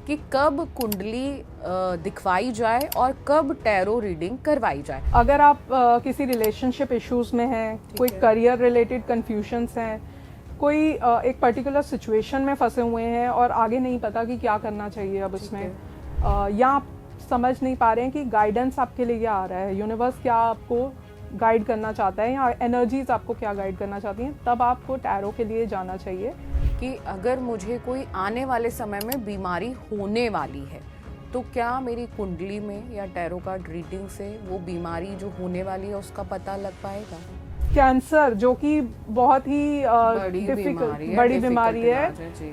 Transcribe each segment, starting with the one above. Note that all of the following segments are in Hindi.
कि कब कुंडली दिखवाई जाए और कब टैरो रीडिंग करवाई जाए। अगर आप किसी रिलेशनशिप इश्यूज में हैं, कोई करियर रिलेटेड कंफ्यूजन्स हैं, कोई एक पर्टिकुलर सिचुएशन में फंसे हुए हैं और आगे नहीं पता कि क्या करना चाहिए अब उसमें, या आप समझ नहीं पा रहे हैं कि गाइडेंस आपके लिए क्या आ रहा है, यूनिवर्स क्या आपको गाइड करना चाहता है या एनर्जीज आपको क्या गाइड करना चाहती हैं, तब आपको टैरो के लिए जाना चाहिए। कि अगर मुझे कोई आने वाले समय में बीमारी होने वाली है तो क्या मेरी कुंडली में या टैरो कार्ड रीडिंग से वो बीमारी जो होने वाली है उसका पता लग पाएगा? कैंसर जो कि बहुत ही बड़ी बीमारी है,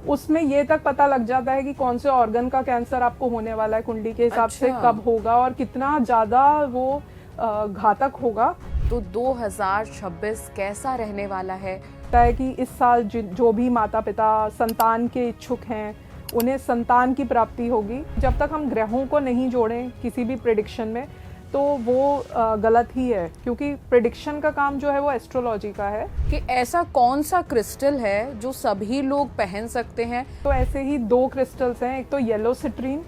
उसमें ये तक पता लग जाता है कि कौन से ऑर्गन का कैंसर आपको होने वाला है कुंडली के हिसाब से, कब होगा और कितना ज़्यादा वो घातक होगा। तो 2026 कैसा रहने वाला है? है कि इस साल जो भी माता पिता संतान के इच्छुक हैं उन्हें संतान की प्राप्ति होगी। जब तक हम ग्रहों को नहीं जोड़ें किसी भी प्रेडिक्शन में तो वो गलत ही है, क्योंकि प्रेडिक्शन का काम जो है वो एस्ट्रोलॉजी का है। कि ऐसा कौन सा क्रिस्टल है जो सभी लोग पहन सकते हैं? तो ऐसे ही 2 क्रिस्टल्स हैं, एक तो येलो सिट्रीन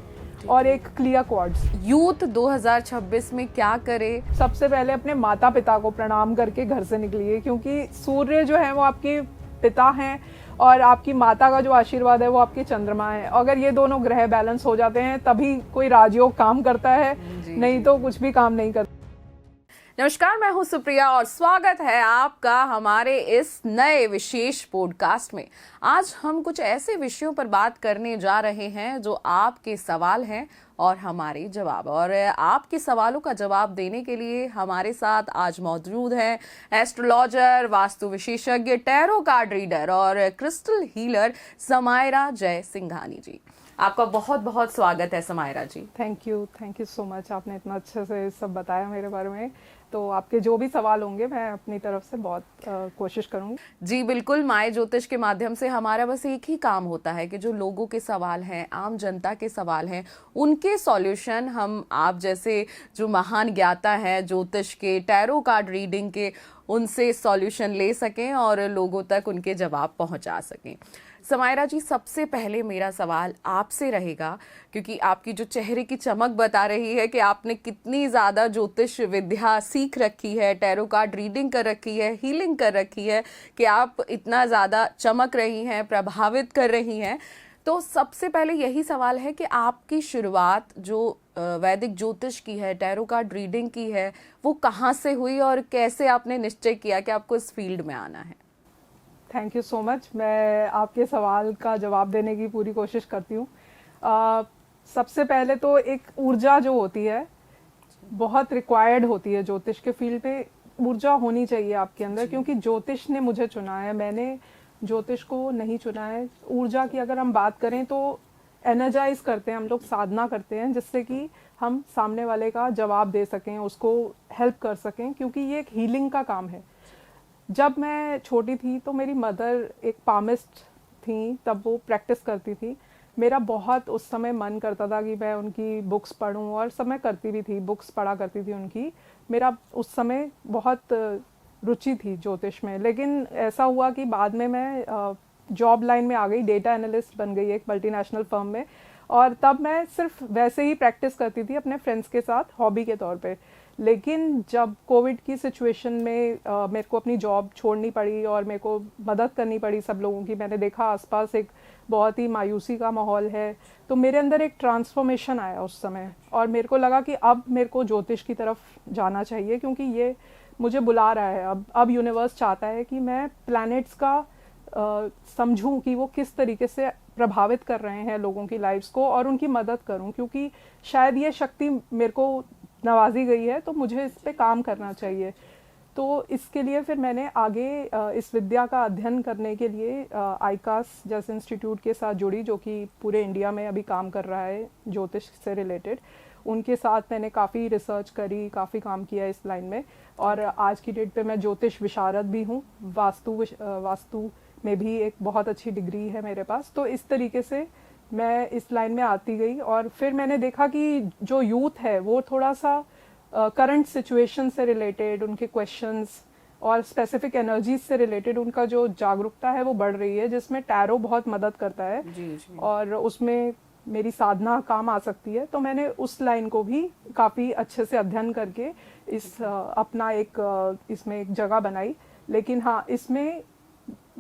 और एक क्लियर क्वार्ट्ज। यूथ 2026 में क्या करे? सबसे पहले अपने माता पिता को प्रणाम करके घर से निकलिए, क्योंकि सूर्य जो है वो आपके पिता हैं और आपकी माता का जो आशीर्वाद है वो आपके चंद्रमा है। अगर ये दोनों ग्रह बैलेंस हो जाते हैं तभी कोई राजयोग काम करता है, नहीं तो कुछ भी काम नहीं करता। नमस्कार, मैं हूं सुप्रिया और स्वागत है आपका हमारे इस नए विशेष पॉडकास्ट में। आज हम कुछ ऐसे विषयों पर बात करने जा रहे हैं जो आपके सवाल हैं और हमारे जवाब। और आपके सवालों का जवाब देने के लिए हमारे साथ आज मौजूद हैं एस्ट्रोलॉजर, वास्तु विशेषज्ञ, टैरो कार्ड रीडर और क्रिस्टल हीलर समायरा जय सिंघानी जी। आपका बहुत बहुत स्वागत है Samaira ji. Thank you so much. आपने इतना अच्छे से सब बताया मेरे बारे में, तो आपके जो भी सवाल होंगे मैं अपनी तरफ से बहुत कोशिश करूंगी। जी बिल्कुल, माय ज्योतिष के माध्यम से हमारा बस एक ही काम होता है कि जो लोगों के सवाल हैं, आम जनता के सवाल हैं, उनके सॉल्यूशन हम आप जैसे जो महान ज्ञाता हैं ज्योतिष के, टैरो कार्ड रीडिंग के, उनसे सॉल्यूशन ले सकें और लोगों तक उनके जवाब पहुंचा सकें। समायरा जी, सबसे पहले मेरा सवाल आपसे रहेगा, क्योंकि आपकी जो चेहरे की चमक बता रही है कि आपने कितनी ज़्यादा ज्योतिष विद्या सीख रखी है, टैरो कार्ड रीडिंग कर रखी है, हीलिंग कर रखी है, कि आप इतना ज़्यादा चमक रही हैं, प्रभावित कर रही हैं। तो सबसे पहले यही सवाल है कि आपकी शुरुआत जो वैदिक ज्योतिष की है, टैरो कार्ड रीडिंग की है, वो कहाँ से हुई और कैसे आपने निश्चय किया कि आपको इस फील्ड में आना है? Thank you so much. मैं आपके सवाल का जवाब देने की पूरी कोशिश करती हूँ। सबसे पहले तो एक ऊर्जा जो होती है बहुत रिक्वायर्ड होती है ज्योतिष के फील्ड पे। ऊर्जा होनी चाहिए आपके अंदर, क्योंकि ज्योतिष ने मुझे चुना है, मैंने ज्योतिष को नहीं चुना है। ऊर्जा की अगर हम बात करें तो एनर्जाइज करते हैं हम लोग, साधना करते हैं जिससे कि हम सामने वाले का जवाब दे सकें, उसको हेल्प कर सकें, क्योंकि ये एक हीलिंग का काम है। जब मैं छोटी थी तो मेरी मदर एक पामिस्ट थी, तब वो प्रैक्टिस करती थी। मेरा बहुत उस समय मन करता था कि मैं उनकी बुक्स पढूं, और सब मैं करती भी थी, बुक्स पढ़ा करती थी उनकी। मेरा उस समय बहुत रुचि थी ज्योतिष में। लेकिन ऐसा हुआ कि बाद में मैं जॉब लाइन में आ गई, डेटा एनालिस्ट बन गई एक मल्टीनेशनल फर्म में, और तब मैं सिर्फ वैसे ही प्रैक्टिस करती थी अपने फ्रेंड्स के साथ हॉबी के तौर पे। लेकिन जब कोविड की सिचुएशन में मेरे को अपनी जॉब छोड़नी पड़ी और मेरे को मदद करनी पड़ी सब लोगों की, मैंने देखा आसपास एक बहुत ही मायूसी का माहौल है, तो मेरे अंदर एक ट्रांसफॉर्मेशन आया उस समय, और मेरे को लगा कि अब मेरे को ज्योतिष की तरफ जाना चाहिए, क्योंकि ये मुझे बुला रहा है। अब यूनिवर्स चाहता है कि मैं प्लैनेट्स का समझूं कि वो किस तरीके से प्रभावित कर रहे हैं लोगों की लाइफ्स को, और उनकी मदद करूं, क्योंकि शायद ये शक्ति मेरे को नवाजी गई है, तो मुझे इस पे काम करना चाहिए। तो इसके लिए फिर मैंने आगे इस विद्या का अध्ययन करने के लिए आईकास जैसे इंस्टीट्यूट के साथ जुड़ी, जो कि पूरे इंडिया में अभी काम कर रहा है ज्योतिष से रिलेटेड। उनके साथ मैंने काफ़ी रिसर्च करी, काफ़ी काम किया इस लाइन में, और आज की डेट पे मैं ज्योतिष विशारद भी हूँ। वास्तु में भी एक बहुत अच्छी डिग्री है मेरे पास। तो इस तरीके से मैं इस लाइन में आती गई, और फिर मैंने देखा कि जो यूथ है वो थोड़ा सा करंट सिचुएशन से रिलेटेड उनके क्वेश्चंस और स्पेसिफिक एनर्जीज से रिलेटेड उनका जो जागरूकता है वो बढ़ रही है, जिसमें टैरो बहुत मदद करता है। जी। और उसमें मेरी साधना काम आ सकती है, तो मैंने उस लाइन को भी काफ़ी अच्छे से अध्ययन करके अपना इसमें एक जगह बनाई। लेकिन हाँ, इसमें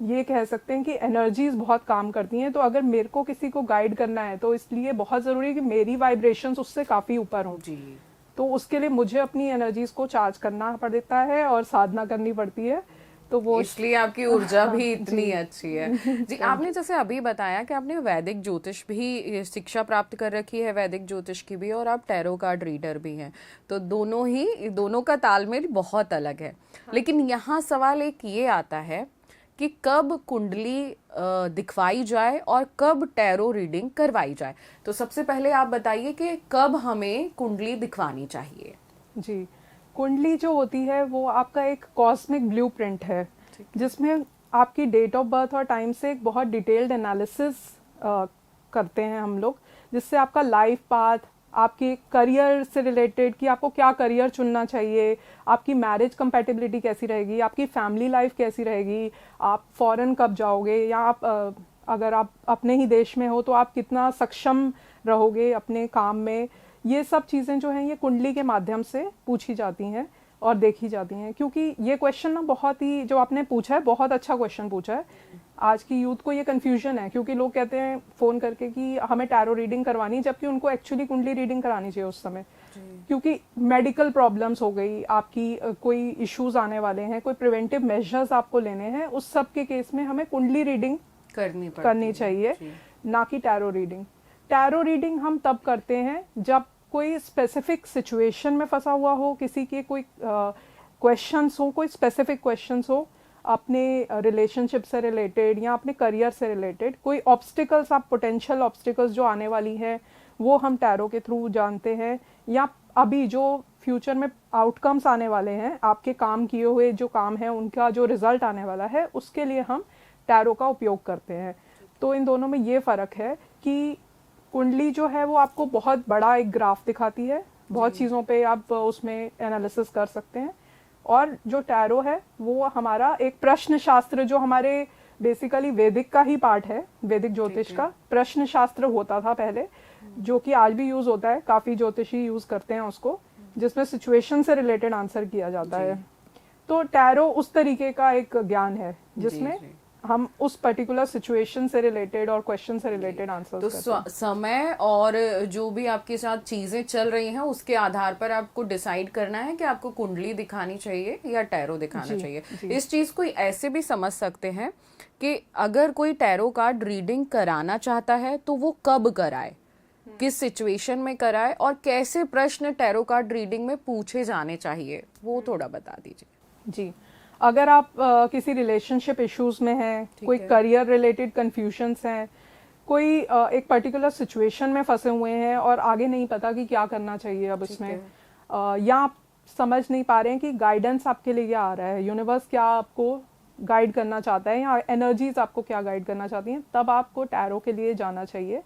ये कह सकते हैं कि एनर्जीज बहुत काम करती हैं, तो अगर मेरे को किसी को गाइड करना है तो इसलिए बहुत ज़रूरी है कि मेरी वाइब्रेशंस उससे काफ़ी ऊपर हों। जी। तो उसके लिए मुझे अपनी एनर्जीज को चार्ज करना पड़ता है और साधना करनी पड़ती है, तो वो इसलिए आपकी ऊर्जा भी इतनी जी। अच्छी है। जी, आपने जैसे अभी बताया कि आपने वैदिक ज्योतिष भी शिक्षा प्राप्त कर रखी है, वैदिक ज्योतिष की भी, और आप टैरो कार्ड रीडर भी हैं, तो दोनों का तालमेल बहुत अलग है। लेकिन यहाँ सवाल एक ये आता है कि कब कुंडली दिखवाई जाए और कब टैरो रीडिंग करवाई जाए। तो सबसे पहले आप बताइए कि कब हमें कुंडली दिखवानी चाहिए। जी, कुंडली जो होती है वो आपका एक कॉस्मिक ब्लूप्रिंट है, जिसमें आपकी डेट ऑफ बर्थ और टाइम से एक बहुत डिटेल्ड एनालिसिस करते हैं हम लोग, जिससे आपका लाइफ पाथ, आपके करियर से रिलेटेड कि आपको क्या करियर चुनना चाहिए, आपकी मैरिज कंपैटिबिलिटी कैसी रहेगी, आपकी फैमिली लाइफ कैसी रहेगी, आप फॉरेन कब जाओगे, या आप अगर आप अपने ही देश में हो तो आप कितना सक्षम रहोगे अपने काम में। ये सब चीज़ें जो हैं ये कुंडली के माध्यम से पूछी जाती हैं और देखी जाती हैं, क्योंकि ये क्वेश्चन ना बहुत ही, जो आपने पूछा है बहुत अच्छा क्वेश्चन पूछा है। आज की यूथ को ये कन्फ्यूजन है, क्योंकि लोग कहते हैं फ़ोन करके कि हमें टैरो रीडिंग करवानी है, जबकि उनको एक्चुअली कुंडली रीडिंग करानी चाहिए उस समय, क्योंकि मेडिकल प्रॉब्लम्स हो गई आपकी, कोई इश्यूज आने वाले हैं, कोई प्रिवेंटिव मेजर्स आपको लेने हैं, उस सब के केस में हमें कुंडली रीडिंग करनी चाहिए, ना कि टैरो रीडिंग। टैरो रीडिंग हम तब करते हैं जब कोई स्पेसिफिक सिचुएशन में फंसा हुआ हो, किसी के कोई क्वेश्चंस हो, कोई स्पेसिफिक क्वेश्चंस हो अपने रिलेशनशिप से रिलेटेड या अपने करियर से रिलेटेड, कोई ऑब्स्टिकल्स, आप पोटेंशियल ऑब्स्टिकल्स जो आने वाली हैं वो हम टैरो के थ्रू जानते हैं, या अभी जो फ्यूचर में आउटकम्स आने वाले हैं, आपके काम किए हुए जो काम है उनका जो रिजल्ट आने वाला है, उसके लिए हम टैरो का उपयोग करते हैं। तो इन दोनों में ये फ़र्क है कि कुंडली जो है वो आपको बहुत बड़ा एक ग्राफ दिखाती है, बहुत चीज़ों पे आप उसमें एनालिसिस कर सकते हैं, और जो टैरो है वो हमारा एक प्रश्न शास्त्र, जो हमारे बेसिकली वैदिक का ही पार्ट है, वैदिक ज्योतिष का प्रश्न शास्त्र होता था पहले, जो कि आज भी यूज़ होता है, काफ़ी ज्योतिषी यूज़ करते हैं उसको, जिसमें सिचुएशन से रिलेटेड आंसर किया जाता है। तो टैरो उस तरीके का एक ज्ञान है जिसमें हम उस पर्टिकुलर सिचुएशन से रिलेटेड और क्वेश्चन से रिलेटेड आंसर तो समय और जो भी आपके साथ चीजें चल रही हैं उसके आधार पर आपको डिसाइड करना है कि आपको कुंडली दिखानी चाहिए या टैरो दिखाना चाहिए। इस चीज को ऐसे भी समझ सकते हैं कि अगर कोई टैरो कार्ड रीडिंग कराना चाहता है तो वो कब कराए, किस सिचुएशन में कराए, और कैसे प्रश्न टैरो कार्ड रीडिंग में पूछे जाने चाहिए, वो थोड़ा बता दीजिए। जी, अगर आप किसी रिलेशनशिप इश्यूज में हैं, कोई करियर रिलेटेड कंफ्यूजन्स हैं, कोई एक पर्टिकुलर सिचुएशन में फंसे हुए हैं और आगे नहीं पता कि क्या करना चाहिए अब इसमें, या आप समझ नहीं पा रहे हैं कि गाइडेंस आपके लिए क्या आ रहा है, यूनिवर्स क्या आपको गाइड करना चाहता है या एनर्जीज आपको क्या गाइड करना चाहती हैं, तब आपको टैरो के लिए जाना चाहिए।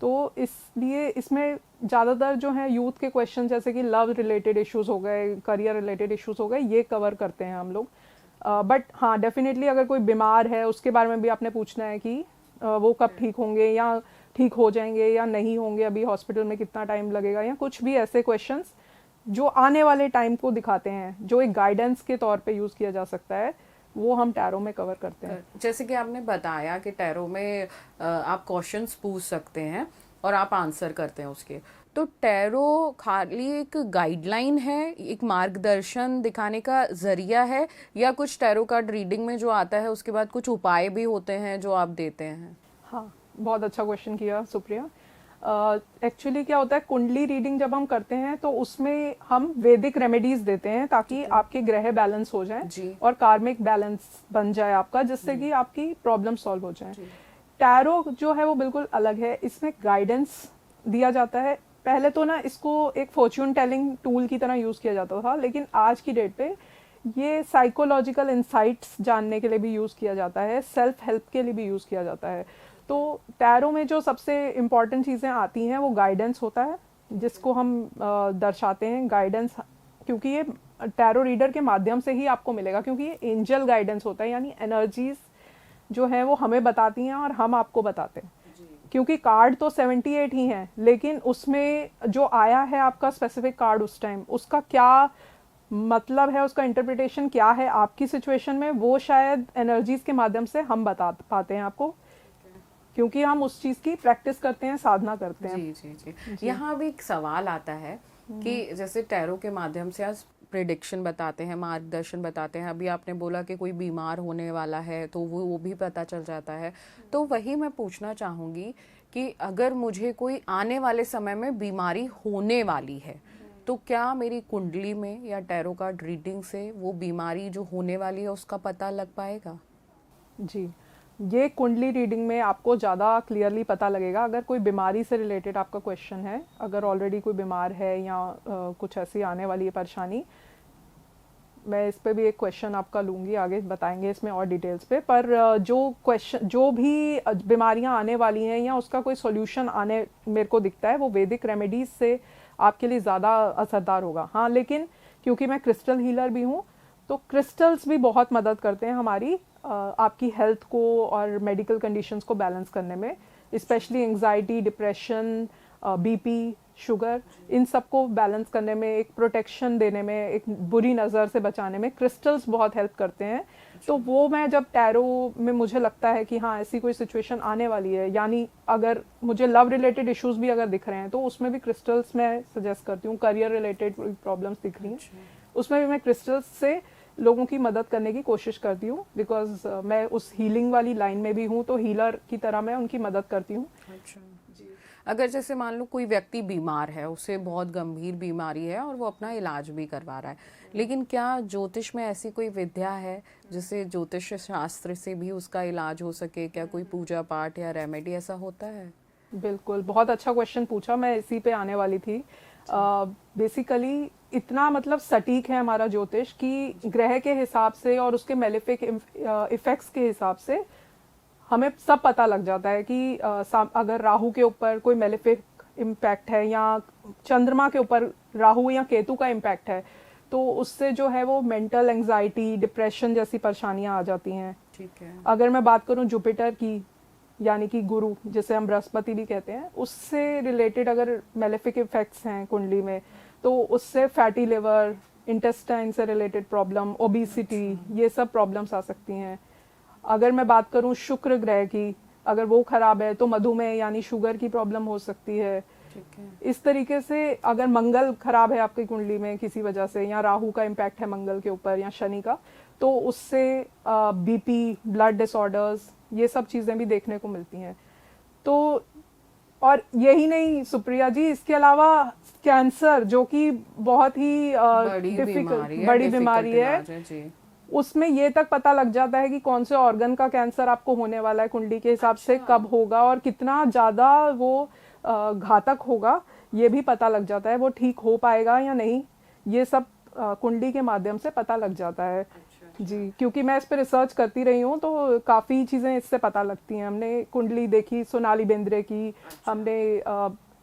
तो इसलिए इसमें ज़्यादातर जो है यूथ के क्वेश्चन, जैसे कि लव रिलेटेड इश्यूज हो गए, करियर रिलेटेड इश्यूज हो गए, ये कवर करते हैं हम लोग। बट हाँ, डेफिनेटली अगर कोई बीमार है उसके बारे में भी आपने पूछना है कि वो कब ठीक होंगे या ठीक हो जाएंगे या नहीं होंगे, अभी हॉस्पिटल में कितना टाइम लगेगा, या कुछ भी ऐसे क्वेश्चंस जो आने वाले टाइम को दिखाते हैं, जो एक गाइडेंस के तौर पे यूज़ किया जा सकता है, वो हम टैरो में कवर करते हैं। जैसे कि आपने बताया कि टैरो में आप क्वेश्चंस पूछ सकते हैं और आप आंसर करते हैं उसके, तो टैरो खाली एक गाइडलाइन है, एक मार्गदर्शन दिखाने का जरिया है, या कुछ टैरो कार्ड रीडिंग में जो आता है उसके बाद कुछ उपाय भी होते हैं जो आप देते हैं? हाँ, बहुत अच्छा क्वेश्चन किया सुप्रिया। एक्चुअली क्या होता है, कुंडली रीडिंग जब हम करते हैं तो उसमें हम वैदिक रेमेडीज देते हैं ताकि आपके ग्रह बैलेंस हो जाए और कार्मिक बैलेंस बन जाए आपका, जिससे कि आपकी प्रॉब्लम सॉल्व हो जाए। टैरो जो है वो बिल्कुल अलग है, इसमें गाइडेंस दिया जाता है। पहले तो ना इसको एक फॉर्च्यून टेलिंग टूल की तरह यूज़ किया जाता था, लेकिन आज की डेट पे ये साइकोलॉजिकल इंसाइट्स जानने के लिए भी यूज़ किया जाता है, सेल्फ हेल्प के लिए भी यूज़ किया जाता है। तो टैरो में जो सबसे इम्पॉर्टेंट चीज़ें आती हैं वो गाइडेंस होता है, जिसको हम दर्शाते हैं गाइडेंस, क्योंकि ये टैरो रीडर के माध्यम से ही आपको मिलेगा, क्योंकि ये एंजल गाइडेंस होता है, यानी एनर्जीज जो है वो हमें बताती हैं और हम आपको बताते हैं। क्योंकि कार्ड तो 78 ही हैं, लेकिन उसमें जो आया है आपका स्पेसिफिक कार्ड उस टाइम, उसका क्या मतलब है, उसका इंटरप्रिटेशन क्या है आपकी सिचुएशन में, वो शायद एनर्जीज के माध्यम से हम बता पाते हैं आपको, क्योंकि हम उस चीज की प्रैक्टिस करते हैं, साधना करते हैं। जी जी जी, यहाँ भी एक सवाल आता है कि जैसे टैरो के माध्यम से आज प्रिडिक्शन बताते हैं, मार्गदर्शन बताते हैं, अभी आपने बोला कि कोई बीमार होने वाला है तो वो भी पता चल जाता है, तो वही मैं पूछना चाहूँगी कि अगर मुझे कोई आने वाले समय में बीमारी होने वाली है तो क्या मेरी कुंडली में या टैरो कार्ड रीडिंग से वो बीमारी जो होने वाली है उसका पता लग पाएगा? जी, ये कुंडली रीडिंग में आपको ज़्यादा क्लियरली पता लगेगा अगर कोई बीमारी से रिलेटेड आपका क्वेश्चन है, अगर ऑलरेडी कोई बीमार है या कुछ ऐसी आने वाली है परेशानी। मैं इस पे भी एक क्वेश्चन आपका लूँगी, आगे बताएंगे इसमें और डिटेल्स पे, पर जो भी बीमारियां आने वाली हैं या उसका कोई सॉल्यूशन आने मेरे को दिखता है, वो वैदिक रेमेडीज से आपके लिए ज़्यादा असरदार होगा। हाँ, लेकिन क्योंकि मैं क्रिस्टल हीलर भी हूँ, तो क्रिस्टल्स भी बहुत मदद करते हैं हमारी आपकी हेल्थ को और मेडिकल कंडीशंस को बैलेंस करने में, specially anxiety, depression, BP, sugar, इन सबको बैलेंस करने में, एक प्रोटेक्शन देने में, एक बुरी नज़र से बचाने में क्रिस्टल्स बहुत हेल्प करते हैं। तो वो मैं जब टैरो में मुझे लगता है कि हाँ ऐसी कोई सिचुएशन आने वाली है, यानी अगर मुझे लव रिलेटेड इश्यूज भी अगर दिख रहे हैं तो उसमें भी क्रिस्टल्स मैं सजेस्ट करती हूँ। करियर रिलेटेड प्रॉब्लम्स दिख रही हैं, उसमें भी मैं क्रिस्टल्स से लोगों की मदद करने की कोशिश करती हूँ, बिकॉज मैं उस हीलिंग वाली लाइन में भी हूँ, तो हीलर की तरह मैं उनकी मदद करती हूँ। अच्छा जी। अगर जैसे मान लो कोई व्यक्ति बीमार है, उसे बहुत गंभीर बीमारी है और वो अपना इलाज भी करवा रहा है, लेकिन क्या ज्योतिष में ऐसी कोई विद्या है जिससे ज्योतिष शास्त्र से भी उसका इलाज हो सके? क्या कोई पूजा पाठ या रेमेडी ऐसा होता है? बिल्कुल, बहुत अच्छा क्वेश्चन पूछा, मैं इसी पे आने वाली थी। बेसिकली इतना मतलब सटीक है हमारा ज्योतिष कि ग्रह के हिसाब से और उसके मेलेफिक इफेक्ट्स के हिसाब से हमें सब पता लग जाता है कि अगर राहु के ऊपर कोई मेलेफिक इम्पैक्ट है या चंद्रमा के ऊपर राहु या केतु का इम्पैक्ट है, तो उससे जो है वो मेंटल एंग्जाइटी, डिप्रेशन जैसी परेशानियां आ जाती हैं। ठीक है। अगर मैं बात करूं जुपिटर की, यानी कि गुरु जिसे हम बृहस्पति भी कहते हैं, उससे रिलेटेड अगर मेलेफिक इफेक्ट्स हैं कुंडली में, तो उससे फैटी लिवर, इंटेस्टाइन से रिलेटेड प्रॉब्लम, ओबेसिटी, ये सब प्रॉब्लम्स आ सकती हैं। अगर मैं बात करूं शुक्र ग्रह की, अगर वो खराब है तो मधुमेह यानी शुगर की प्रॉब्लम हो सकती है। ठीक है। इस तरीके से अगर मंगल खराब है आपकी कुंडली में किसी वजह से, या राहु का इम्पैक्ट है मंगल के ऊपर या शनि का, तो उससे बीपी, ब्लड डिसऑर्डर्स, ये सब चीजें भी देखने को मिलती हैं। तो और यही नहीं सुप्रिया जी, इसके अलावा कैंसर, जो कि बहुत ही बड़ी बीमारी है, उसमें ये तक पता लग जाता है कि कौन से ऑर्गन का कैंसर आपको होने वाला है कुंडली के हिसाब से, कब होगा और कितना ज्यादा वो घातक होगा, ये भी पता लग जाता है। वो ठीक हो पाएगा या नहीं, ये सब कुंडली के माध्यम से पता लग जाता है। जी, क्योंकि मैं इस पे रिसर्च करती रही हूँ, तो काफ़ी चीज़ें इससे पता लगती हैं। हमने कुंडली देखी सोनाली बेंद्रे की, हमने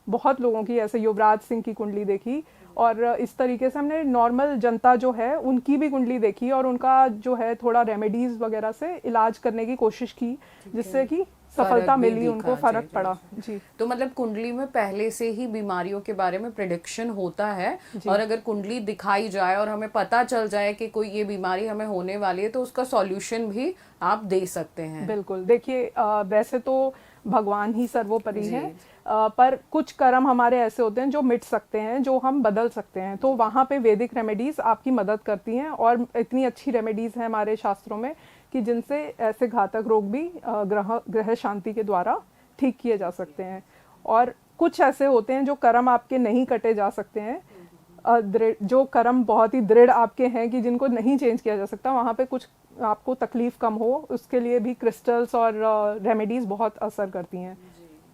बहुत लोगों की, ऐसे युवराज सिंह की कुंडली देखी, और इस तरीके से हमने नॉर्मल जनता जो है उनकी भी कुंडली देखी और उनका जो है थोड़ा रेमेडीज वगैरह से इलाज करने की कोशिश की, जिससे कि सफलता मिली, उनको फर्क पड़ा। जी, तो मतलब कुंडली में पहले से ही बीमारियों के बारे में प्रेडिक्शन होता है, और अगर कुंडली दिखाई जाए और हमें पता चल जाए कि कोई ये बीमारी हमें होने वाली है, तो उसका सॉल्यूशन भी आप दे सकते हैं। बिल्कुल। देखिए, वैसे तो भगवान ही सर्वोपरि है, पर कुछ कर्म हमारे ऐसे होते हैं जो मिट सकते हैं, जो हम बदल सकते हैं, तो वहाँ पे वैदिक रेमेडीज आपकी मदद करती हैं। और इतनी अच्छी रेमेडीज हैं हमारे शास्त्रों में कि जिनसे ऐसे घातक रोग भी ग्रह शांति के द्वारा ठीक किए जा सकते हैं। और कुछ ऐसे होते हैं जो कर्म आपके नहीं कटे जा सकते हैं, जो कर्म बहुत ही दृढ़ आपके हैं कि जिनको नहीं चेंज किया जा सकता, वहाँ पे कुछ आपको तकलीफ कम हो, उसके लिए भी क्रिस्टल्स और रेमेडीज बहुत असर करती हैं।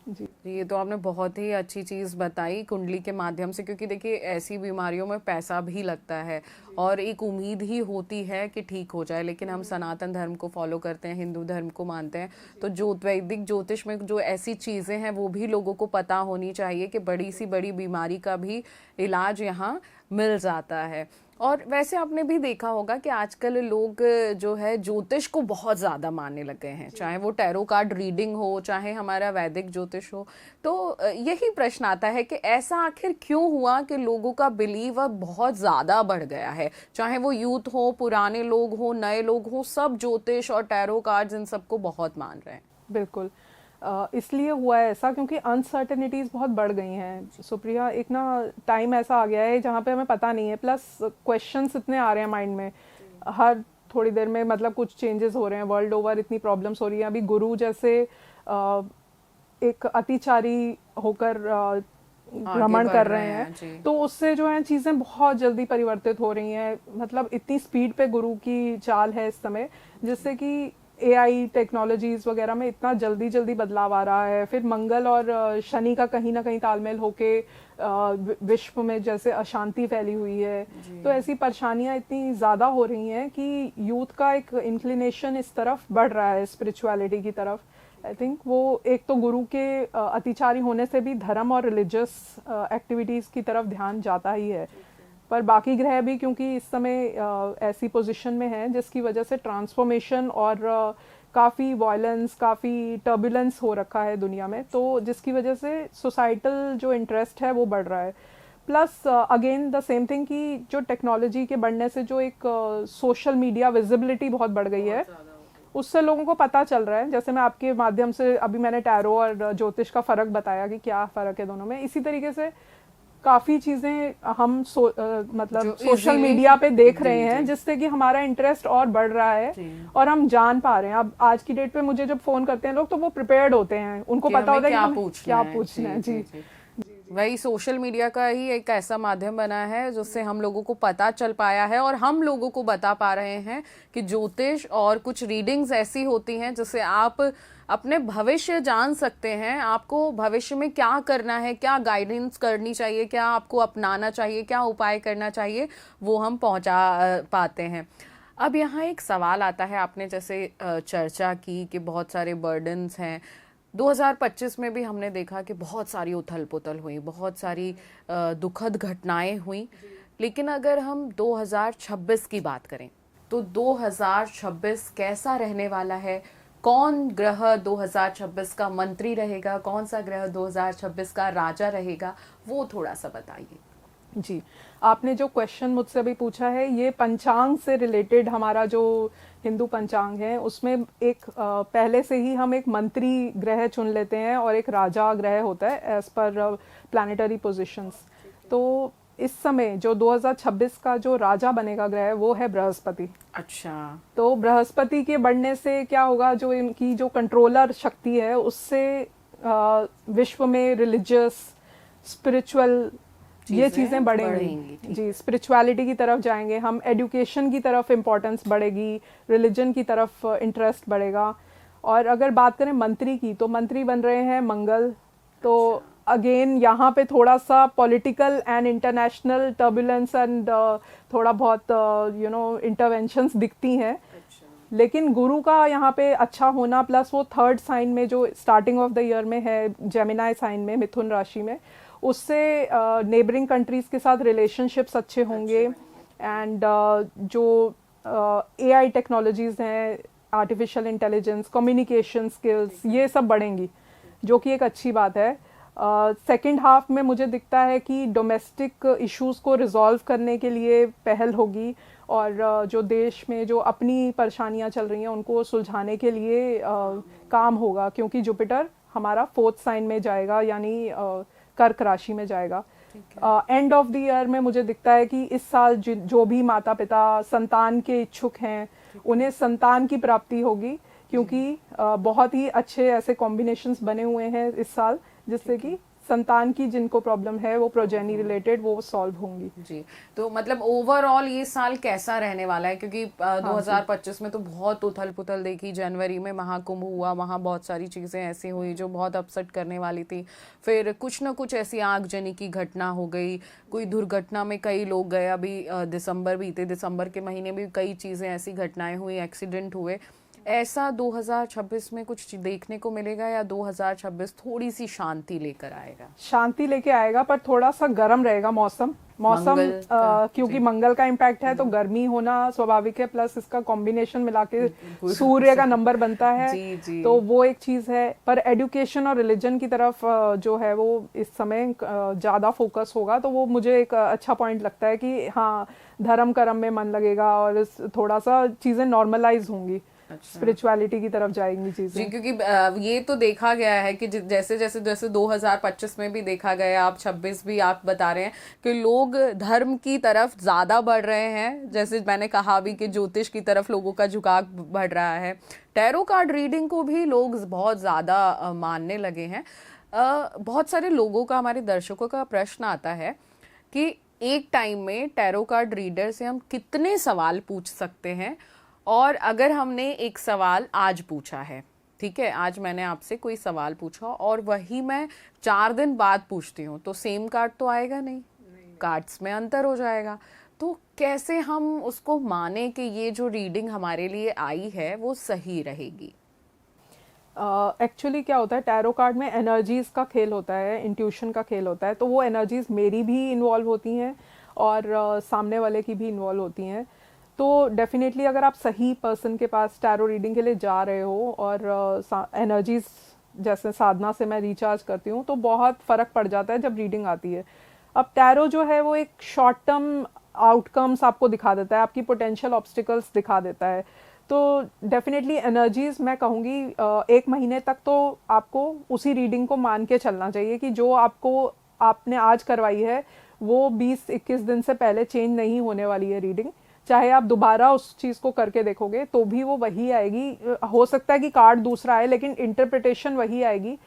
जी, ये तो आपने बहुत ही अच्छी चीज़ बताई कुंडली के माध्यम से, क्योंकि देखिए ऐसी बीमारियों में पैसा भी लगता है और एक उम्मीद ही होती है कि ठीक हो जाए, लेकिन हम सनातन धर्म को फॉलो करते हैं, हिंदू धर्म को मानते हैं, तो वैदिक ज्योतिष में जो ऐसी चीज़ें हैं वो भी लोगों को पता होनी चाहिए कि बड़ी सी बड़ी बीमारी का भी इलाज यहाँ मिल जाता है। और वैसे आपने भी देखा होगा कि आजकल लोग जो है ज्योतिष को बहुत ज़्यादा मानने लगे हैं, चाहे वो टैरो कार्ड रीडिंग हो, चाहे हमारा वैदिक ज्योतिष हो। तो यही प्रश्न आता है कि ऐसा आखिर क्यों हुआ कि लोगों का बिलीव अब बहुत ज़्यादा बढ़ गया है, चाहे वो यूथ हो, पुराने लोग हो, नए लोग हो, सब ज्योतिष और टैरो कार्ड्स इन सबको बहुत मान रहे हैं। बिल्कुल। इसलिए हुआ है ऐसा क्योंकि अनसर्टेनिटीज बहुत बढ़ गई हैं सुप्रिया। एक ना टाइम ऐसा आ गया है जहाँ पे हमें पता नहीं है, प्लस क्वेश्चंस इतने आ रहे हैं माइंड में हर थोड़ी देर में, मतलब कुछ चेंजेस हो रहे हैं वर्ल्ड ओवर, इतनी प्रॉब्लम्स हो रही हैं। अभी गुरु जैसे एक अतिचारी होकर भ्रमण कर रहे हैं, तो उससे जो है चीज़ें बहुत जल्दी परिवर्तित हो रही हैं। मतलब इतनी स्पीड पे गुरु की चाल है इस समय, जिससे कि एआई टेक्नोलॉजीज वगैरह में इतना जल्दी जल्दी बदलाव आ रहा है। फिर मंगल और शनि का कहीं ना कहीं तालमेल होके विश्व में जैसे अशांति फैली हुई है, तो ऐसी परेशानियां इतनी ज़्यादा हो रही हैं कि यूथ का एक इंक्लिनेशन इस तरफ बढ़ रहा है, स्पिरिचुअलिटी की तरफ। आई थिंक वो एक तो गुरु के अतिचारी होने से भी धर्म और रिलीजियस एक्टिविटीज़ की तरफ ध्यान जाता ही है, पर बाकी ग्रह भी क्योंकि इस समय ऐसी पोजीशन में हैं जिसकी वजह से ट्रांसफॉर्मेशन और काफ़ी वायलेंस, काफ़ी टर्बुलेंस हो रखा है दुनिया में, तो जिसकी वजह से सोसाइटल जो इंटरेस्ट है वो बढ़ रहा है। Plus again the same thing कि जो टेक्नोलॉजी के बढ़ने से जो एक सोशल मीडिया विजिबिलिटी बहुत बढ़ गई है, उससे लोगों को पता चल रहा है। जैसे मैं आपके माध्यम से अभी मैंने टैरो और ज्योतिष का फ़र्क बताया कि क्या फ़र्क है दोनों में, इसी तरीके से काफ़ी चीज़ें हम मतलब सोशल मीडिया पे देख रहे हैं, जिससे कि हमारा इंटरेस्ट और बढ़ रहा है और हम जान पा रहे हैं। अब आज की डेट पे मुझे जब फ़ोन करते हैं लोग, तो वो प्रिपेयर्ड होते हैं, उनको पता होता है कि हमें क्या पूछना है। जी, वही सोशल मीडिया का ही एक ऐसा माध्यम बना है जिससे हम लोगों को पता चल पाया है और हम लोगों को बता पा रहे हैं कि ज्योतिष और कुछ रीडिंग्स ऐसी होती हैं जिससे आप अपने भविष्य जान सकते हैं, आपको भविष्य में क्या करना है, क्या गाइडेंस करनी चाहिए, क्या आपको अपनाना चाहिए, क्या उपाय करना चाहिए, वो हम पहुंचा पाते हैं। अब यहाँ एक सवाल आता है, आपने जैसे चर्चा की कि बहुत सारे बर्डन्स हैं। 2025 में भी हमने देखा कि बहुत सारी उथल पुथल हुई, बहुत सारी दुखद घटनाएं हुई, लेकिन अगर हम 2026 की बात करें तो 2026 कैसा रहने वाला है? कौन ग्रह 2026 का मंत्री रहेगा, कौन सा ग्रह 2026 का राजा रहेगा, वो थोड़ा सा बताइए। जी, आपने जो क्वेश्चन मुझसे अभी पूछा है ये पंचांग से रिलेटेड, हमारा जो हिंदू पंचांग है उसमें एक पहले से ही हम एक मंत्री ग्रह चुन लेते हैं और एक राजा ग्रह होता है एज पर प्लानिटरी पोजीशंस। तो इस समय जो 2026 का जो राजा बनेगा ग्रह वो है बृहस्पति। अच्छा, तो बृहस्पति के बढ़ने से क्या होगा, जो इनकी जो कंट्रोलर शक्ति है उससे विश्व में रिलीजियस, स्पिरिचुअल ये चीज़ें बढ़ेंगी। जी, स्पिरिचुअलिटी की तरफ जाएंगे हम, एजुकेशन की तरफ इम्पोर्टेंस बढ़ेगी, रिलीजन की तरफ इंटरेस्ट बढ़ेगा। और अगर बात करें मंत्री की, तो मंत्री बन रहे हैं मंगल। तो अगेन यहाँ पे थोड़ा सा political and international turbulence and थोड़ा बहुत इंटरवेंशंस दिखती हैं। लेकिन गुरु का यहाँ पे अच्छा होना, प्लस वो थर्ड साइन में जो स्टार्टिंग ऑफ द ईयर में है, जेमिनाई साइन में, मिथुन राशि में, उससे नेबरिंग कंट्रीज के साथ रिलेशनशिप्स अच्छे होंगे। एंड जो एआई टेक्नोलॉजीज हैं, आर्टिफिशियल इंटेलिजेंस, कम्युनिकेशन स्किल्स, ये सब बढ़ेंगी, जो कि एक अच्छी बात है। सेकेंड हाफ में मुझे दिखता है कि डोमेस्टिक इश्यूज को रिजॉल्व करने के लिए पहल होगी और जो देश में जो अपनी परेशानियां चल रही हैं उनको सुलझाने के लिए काम होगा, क्योंकि जुपिटर हमारा फोर्थ साइन में जाएगा, यानी कर्क राशि में जाएगा। एंड ऑफ द ईयर में मुझे दिखता है कि इस साल जो भी माता पिता संतान के इच्छुक हैं उन्हें संतान की प्राप्ति होगी, क्योंकि बहुत ही अच्छे ऐसे कॉम्बिनेशंस बने हुए हैं इस साल, जिससे कि संतान की जिनको प्रॉब्लम है वो प्रोजेनी रिलेटेड वो सॉल्व होंगी। जी, तो मतलब ओवरऑल ये साल कैसा रहने वाला है? क्योंकि 2025 में तो बहुत उथल पुथल देखी, जनवरी में महाकुंभ हुआ, वहाँ बहुत सारी चीज़ें ऐसी हुई जो बहुत अपसेट करने वाली थी। फिर कुछ ना कुछ ऐसी आगजनी की घटना हो गई, कोई दुर्घटना में कई लोग गए। अभी बीते दिसंबर के महीने में कई चीज़ें ऐसी घटनाएं हुई, एक्सीडेंट हुए। ऐसा 2026 में कुछ देखने को मिलेगा या 2026 थोड़ी सी शांति लेकर आएगा? शांति लेके आएगा, पर थोड़ा सा गर्म रहेगा मौसम। क्योंकि मंगल का इम्पैक्ट है तो गर्मी होना स्वाभाविक है, प्लस इसका कॉम्बिनेशन मिला के सूर्य का नंबर बनता है। तो वो एक चीज है। पर एजुकेशन और रिलीजन की तरफ जो है वो इस समय ज्यादा फोकस होगा, तो वो मुझे एक अच्छा पॉइंट लगता है कि हाँ, धर्म कर्म में मन लगेगा और थोड़ा सा चीजें नॉर्मलाइज होंगी। स्पिरिचुअलिटी की तरफ जाएंगी चीजें जी, क्योंकि ये तो देखा गया है कि जैसे जैसे जैसे 2025 में भी देखा गया, आप 26 भी आप बता रहे हैं कि लोग धर्म की तरफ ज्यादा बढ़ रहे हैं। जैसे मैंने कहा भी कि ज्योतिष की तरफ लोगों का झुकाव बढ़ रहा है, टैरो कार्ड रीडिंग को भी लोग बहुत ज्यादा मानने लगे हैं। बहुत सारे लोगों का, हमारे दर्शकों का प्रश्न आता है कि एक टाइम में टैरो कार्ड रीडर से हम कितने सवाल पूछ सकते हैं, और अगर हमने एक सवाल आज पूछा है, ठीक है, आज मैंने आपसे कोई सवाल पूछा और वही मैं 4 दिन बाद पूछती हूँ, तो सेम कार्ड तो आएगा नहीं, कार्ड्स में अंतर हो जाएगा। तो कैसे हम उसको माने कि ये जो रीडिंग हमारे लिए आई है वो सही रहेगी? एक्चुअली क्या होता है, टैरो कार्ड में एनर्जीज का खेल होता है, इंट्यूशन का खेल होता है। तो वो एनर्जीज मेरी भी इन्वॉल्व होती हैं और सामने वाले की भी इन्वॉल्व होती हैं। तो डेफिनेटली अगर आप सही पर्सन के पास टैरो रीडिंग के लिए जा रहे हो और एनर्जीज जैसे साधना से मैं रिचार्ज करती हूँ, तो बहुत फ़र्क पड़ जाता है जब रीडिंग आती है। अब टैरो जो है वो एक शॉर्ट टर्म आउटकम्स आपको दिखा देता है, आपकी पोटेंशियल ऑब्स्टिकल्स दिखा देता है। तो डेफिनेटली एनर्जीज मैं कहूँगी 1 महीने तक तो आपको उसी रीडिंग को मान के चलना चाहिए कि जो आपने आज करवाई है वो 20-21 दिन से पहले चेंज नहीं होने वाली है रीडिंग। चाहे आप दोबारा उस चीज़ को करके देखोगे तो भी वो वही आएगी। हो सकता है कि कार्ड दूसरा आए, लेकिन इंटरप्रिटेशन वही आएगी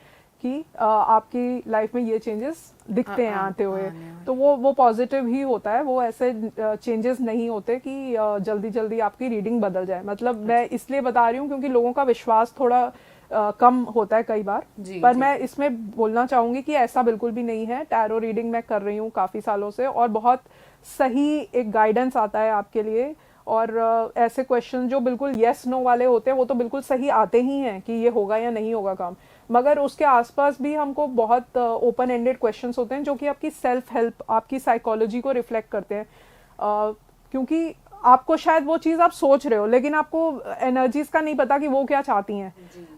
कि आपकी लाइफ में ये चेंजेस दिखते हैं आते हुए। तो वो पॉजिटिव ही होता है, वो ऐसे चेंजेस नहीं होते कि जल्दी जल्दी आपकी रीडिंग बदल जाए। मतलब मैं इसलिए बता रही हूँ क्योंकि लोगों का विश्वास थोड़ा कम होता है कई बार। पर मैं इसमें बोलना चाहूँगी कि ऐसा बिल्कुल भी नहीं है। टैरो रीडिंग मैं कर रही हूँ काफ़ी सालों से और बहुत सही एक गाइडेंस आता है आपके लिए। और ऐसे क्वेश्चन जो बिल्कुल येस नो वाले होते हैं वो तो बिल्कुल सही आते ही हैं कि ये होगा या नहीं होगा काम, मगर उसके आसपास भी हमको बहुत ओपन एंडेड क्वेश्चंस होते हैं जो कि आपकी सेल्फ हेल्प, आपकी साइकोलॉजी को रिफ्लेक्ट करते हैं। क्योंकि आपको शायद वो चीज़ आप सोच रहे हो लेकिन आपको एनर्जीज का नहीं पता कि वो क्या चाहती हैं।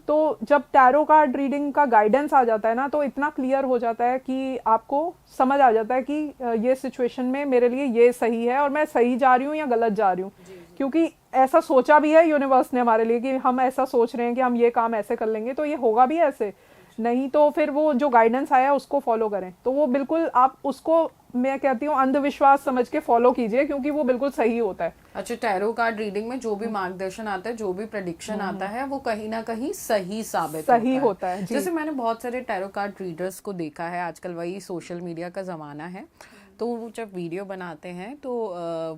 तो जब टैरो कार्ड रीडिंग का गाइडेंस आ जाता है ना, तो इतना क्लियर हो जाता है कि आपको समझ आ जाता है कि ये सिचुएशन में मेरे लिए ये सही है और मैं सही जा रही हूँ या गलत जा रही हूँ। क्योंकि ऐसा सोचा भी है यूनिवर्स ने हमारे लिए कि हम ऐसा सोच रहे हैं कि हम ये काम ऐसे कर लेंगे तो ये होगा भी ऐसे, नहीं तो फिर वो जो गाइडेंस आया उसको फॉलो करें। तो वो बिल्कुल आप उसको, मैं कहती हूँ, अंधविश्वास समझ के फॉलो कीजिए क्योंकि वो बिल्कुल सही होता है। अच्छा, टैरो कार्ड रीडिंग में जो भी मार्गदर्शन आता है, जो भी प्रेडिक्शन आता है, वो कहीं ना कहीं सही साबित होता है। जैसे मैंने बहुत सारे टैरो कार्ड रीडर्स को देखा है, आजकल वही सोशल मीडिया का ज़माना है, तो वो जब वीडियो बनाते हैं तो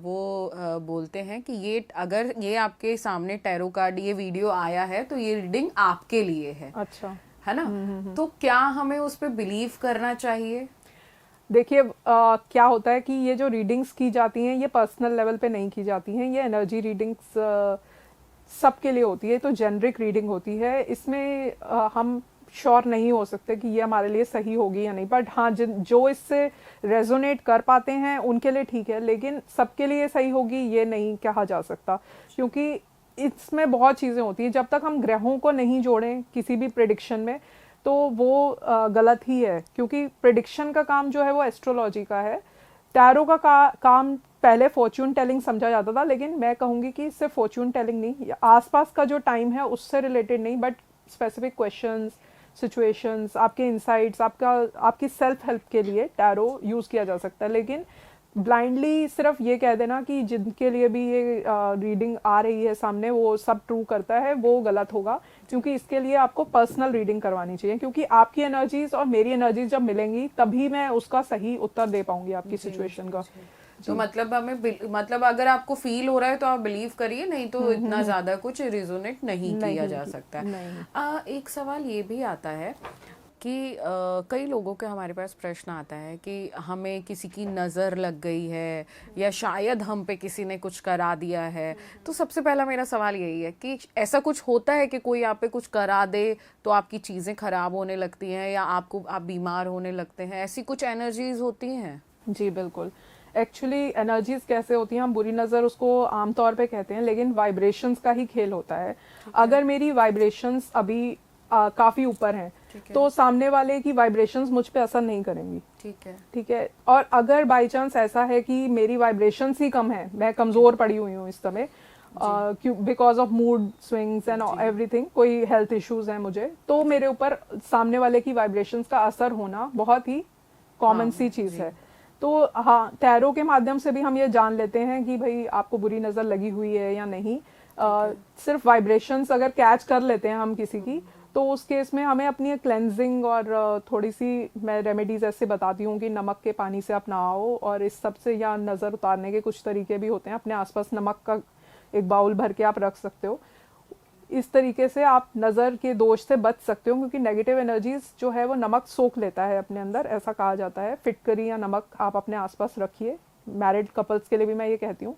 वो बोलते हैं कि ये अगर ये आपके सामने टैरो कार्ड ये वीडियो आया है तो ये रीडिंग आपके लिए है। अच्छा, है ना? तो क्या हमें उस पर बिलीव करना चाहिए? देखिए क्या होता है कि ये जो रीडिंग्स की जाती हैं ये पर्सनल लेवल पे नहीं की जाती हैं। ये एनर्जी रीडिंग्स सबके लिए होती है, तो जेनरिक रीडिंग होती है। इसमें हम श्योर नहीं हो सकते कि ये हमारे लिए सही होगी या नहीं, बट हाँ जो इससे रेजोनेट कर पाते हैं उनके लिए ठीक है, लेकिन सबके लिए सही होगी ये नहीं कहा जा सकता क्योंकि इसमें बहुत चीज़ें होती हैं। जब तक हम ग्रहों को नहीं जोड़ें किसी भी प्रेडिक्शन में तो वो गलत ही है, क्योंकि प्रेडिक्शन का काम जो है वो एस्ट्रोलॉजी का है। टैरो का काम पहले फॉर्च्यून टेलिंग समझा जाता था, लेकिन मैं कहूँगी कि इससे फॉर्च्यून टेलिंग नहीं, आसपास का जो टाइम है उससे रिलेटेड नहीं, बट स्पेसिफिक क्वेश्चंस, सिचुएशंस, आपके इंसाइट्स, आपकी सेल्फ हेल्प के लिए टैरो यूज़ किया जा सकता है। लेकिन ब्लाइंडली सिर्फ ये कह देना कि जिनके लिए भी ये रीडिंग आ रही है सामने वो सब ट्रू करता है, वो गलत होगा। क्योंकि इसके लिए आपको पर्सनल रीडिंग करवानी चाहिए, क्योंकि आपकी एनर्जीज और मेरी एनर्जीज जब मिलेंगी तभी मैं उसका सही उत्तर दे पाऊंगी आपकी सिचुएशन का। तो मतलब अगर आपको फील हो रहा है तो आप बिलीव करिए, नहीं तो इतना ज्यादा कुछ रिजोनेट नहीं किया जा सकता है। एक सवाल ये भी आता है कि कई लोगों के हमारे पास प्रश्न आता है कि हमें किसी की नज़र लग गई है या शायद हम पे किसी ने कुछ करा दिया है। तो सबसे पहला मेरा सवाल यही है कि ऐसा कुछ होता है कि कोई आप पे कुछ करा दे तो आपकी चीज़ें खराब होने लगती हैं या आप बीमार होने लगते हैं, ऐसी कुछ एनर्जीज होती हैं? जी बिल्कुल। एक्चुअली एनर्जीज कैसे होती हैं, हम बुरी नज़र उसको आमतौर पे कहते हैं, लेकिन वाइब्रेशंस का ही खेल होता है। अगर मेरी वाइब्रेशंस अभी काफ़ी ऊपर हैं तो सामने वाले की वाइब्रेशंस मुझ पे असर नहीं करेंगी। ठीक है। और अगर बाई चांस ऐसा है कि मेरी वाइब्रेशंस ही कम है, मैं कमज़ोर पड़ी हुई हूँ इस समय because of mood swings and everything, कोई हेल्थ इश्यूज हैं मुझे, तो मेरे ऊपर सामने वाले की वाइब्रेशंस का असर होना बहुत ही कॉमन सी चीज़ है। तो हाँ, टैरो के माध्यम से भी हम ये जान लेते हैं कि भाई आपको बुरी नज़र लगी हुई है या नहीं। सिर्फ वाइब्रेशंस अगर कैच कर लेते हैं हम किसी की, तो उस केस में हमें अपनी क्लेंजिंग और थोड़ी सी मैं रेमेडीज ऐसे बताती हूँ कि नमक के पानी से आप नहाओ, और इस सब से या नज़र उतारने के कुछ तरीके भी होते हैं। अपने आसपास नमक का एक बाउल भर के आप रख सकते हो। इस तरीके से आप नज़र के दोष से बच सकते हो, क्योंकि नेगेटिव एनर्जीज जो है वो नमक सोख लेता है अपने अंदर, ऐसा कहा जाता है। फिटकरी या नमक आप अपने आसपास रखिए, मैरिड कपल्स के लिए भी मैं ये कहती हूँ।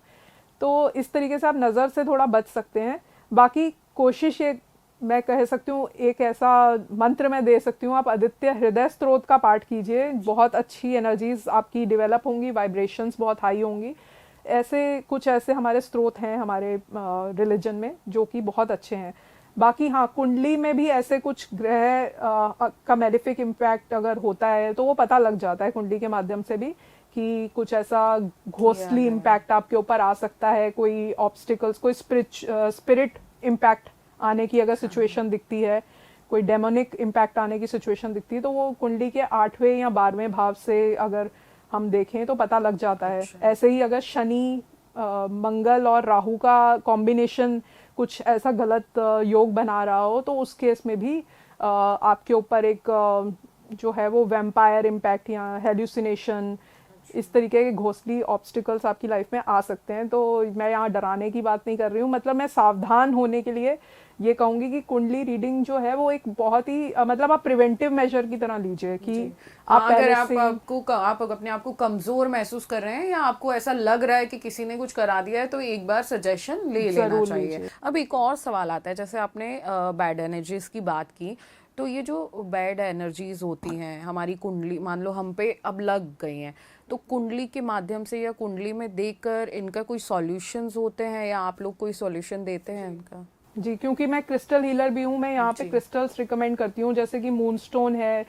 तो इस तरीके से आप नज़र से थोड़ा बच सकते हैं। बाकी कोशिश ये मैं कह सकती हूँ, एक ऐसा मंत्र मैं दे सकती हूँ, आप आदित्य हृदय स्त्रोत का पाठ कीजिए, बहुत अच्छी एनर्जीज आपकी डेवलप होंगी, वाइब्रेशंस बहुत हाई होंगी। ऐसे कुछ ऐसे हमारे स्रोत हैं हमारे रिलीजन में जो कि बहुत अच्छे हैं। बाकी हाँ, कुंडली में भी ऐसे कुछ ग्रह का मेलेफिक इम्पैक्ट अगर होता है तो वो पता लग जाता है कुंडली के माध्यम से भी, कि कुछ ऐसा घोस्टली इम्पैक्ट आपके ऊपर आ सकता है, कोई ऑब्स्टिकल्स, कोई स्पिरिट इम्पैक्ट आने की अगर सिचुएशन दिखती है, कोई डेमोनिक इम्पैक्ट आने की सिचुएशन दिखती है, तो वो कुंडली के 8वें या 12वें भाव से अगर हम देखें तो पता लग जाता है। ऐसे ही अगर शनि मंगल और राहु का कॉम्बिनेशन कुछ ऐसा गलत योग बना रहा हो, तो उस केस में भी आपके ऊपर एक जो है वो वैम्पायर इम्पैक्ट या हेल्यूसिनेशन, इस तरीके के घोस्टली ऑब्स्टिकल्स आपकी लाइफ में आ सकते हैं। तो मैं यहाँ डराने की बात नहीं कर रही हूँ, मतलब मैं सावधान होने के लिए ये कहूंगी कि कुंडली रीडिंग जो है वो एक बहुत ही मतलब आप प्रिवेंटिव मेजर की तरह लीजिए कि आप अगर आप अपने आप को कमजोर महसूस कर रहे हैं या आपको ऐसा लग रहा है कि किसी ने कुछ करा दिया है, तो एक बार सजेशन ले लेना चाहिए। अब एक और सवाल आता है, जैसे आपने बैड एनर्जीज की बात की, तो ये जो बैड एनर्जीज होती हैं हमारी कुंडली, मान लो हम पे अब लग गई हैं, तो कुंडली के माध्यम से या कुंडली में देखकर इनका कोई सॉल्यूशंस होते हैं या आप लोग कोई सॉल्यूशन देते हैं इनका? जी, क्योंकि मैं क्रिस्टल हीलर भी हूँ, मैं यहाँ पे क्रिस्टल्स रिकमेंड करती हूँ, जैसे कि मूनस्टोन है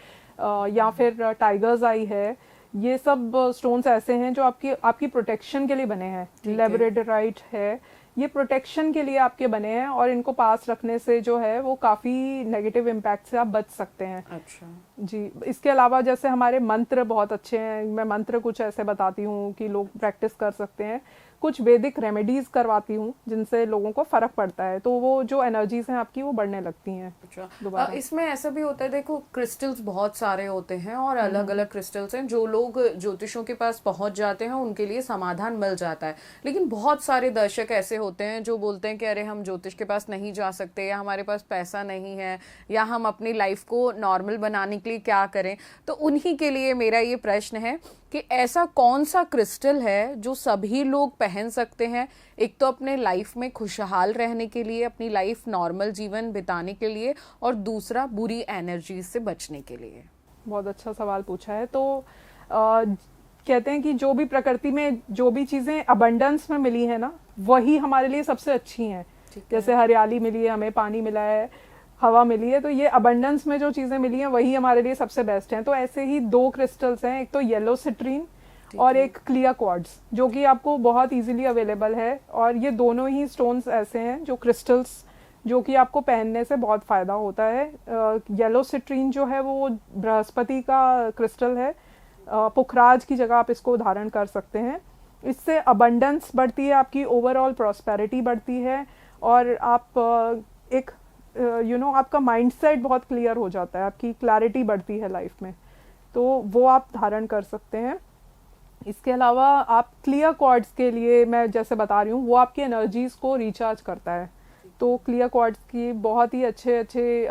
या फिर टाइगर्स आई है। ये सब स्टोन्स ऐसे हैं जो आपकी प्रोटेक्शन के लिए बने हैं। लेब्रेडराइट है, ये प्रोटेक्शन के लिए आपके बने हैं, और इनको पास रखने से जो है वो काफ़ी नेगेटिव इम्पैक्ट से आप बच सकते हैं। अच्छा जी। इसके अलावा जैसे हमारे मंत्र बहुत अच्छे हैं, मैं मंत्र कुछ ऐसे बताती हूँ कि लोग प्रैक्टिस कर सकते हैं। कुछ वैदिक रेमेडीज करवाती हूँ जिनसे लोगों को फर्क पड़ता है, तो वो जो एनर्जीज हैं आपकी वो बढ़ने लगती हैं। अच्छा, इसमें ऐसा भी होता है, देखो क्रिस्टल्स बहुत सारे होते हैं और अलग अलग क्रिस्टल्स हैं, जो लोग ज्योतिषों के पास पहुंच जाते हैं उनके लिए समाधान मिल जाता है। लेकिन बहुत सारे दर्शक ऐसे होते हैं जो बोलते हैं कि अरे हम ज्योतिष के पास नहीं जा सकते, या हमारे पास पैसा नहीं है, या हम अपनी लाइफ को नॉर्मल बनाने के लिए क्या करें। तो उन्हीं के लिए मेरा ये प्रश्न है कि ऐसा कौन सा क्रिस्टल है जो सभी लोग पहन सकते हैं, एक तो अपने लाइफ में खुशहाल रहने के लिए, अपनी लाइफ नॉर्मल जीवन बिताने के लिए, और दूसरा बुरी एनर्जी से बचने के लिए? बहुत अच्छा सवाल पूछा है। तो कहते हैं कि जो भी प्रकृति में जो भी चीजें अबंडेंस में मिली है ना, वही हमारे लिए सबसे अच्छी हैं। जैसे हरियाली मिली है हमें, पानी मिला है, हवा मिली है, तो ये अबंडेंस में जो चीजें मिली हैं वही हमारे लिए सबसे बेस्ट हैं। तो ऐसे ही 2 क्रिस्टल्स हैं, एक तो येलो सिट्रीन और एक क्लियर क्वार्ट्ज, जो कि आपको बहुत इजीली अवेलेबल है। और ये दोनों ही स्टोन्स ऐसे हैं जो क्रिस्टल्स जो कि आपको पहनने से बहुत फ़ायदा होता है। येलो सिट्रीन जो है वो बृहस्पति का क्रिस्टल है, पुखराज की जगह आप इसको धारण कर सकते हैं। इससे अबंडेंस बढ़ती है, आपकी ओवरऑल प्रॉस्पेरिटी बढ़ती है, और आप एक आपका माइंडसेट बहुत क्लियर हो जाता है, आपकी क्लैरिटी बढ़ती है लाइफ में, तो वो आप धारण कर सकते हैं। इसके अलावा आप क्लियर क्वार्ट्ज के लिए मैं जैसे बता रही हूँ, वो आपकी एनर्जीज को रिचार्ज करता है। तो क्लियर क्वार्ट्ज की बहुत ही अच्छे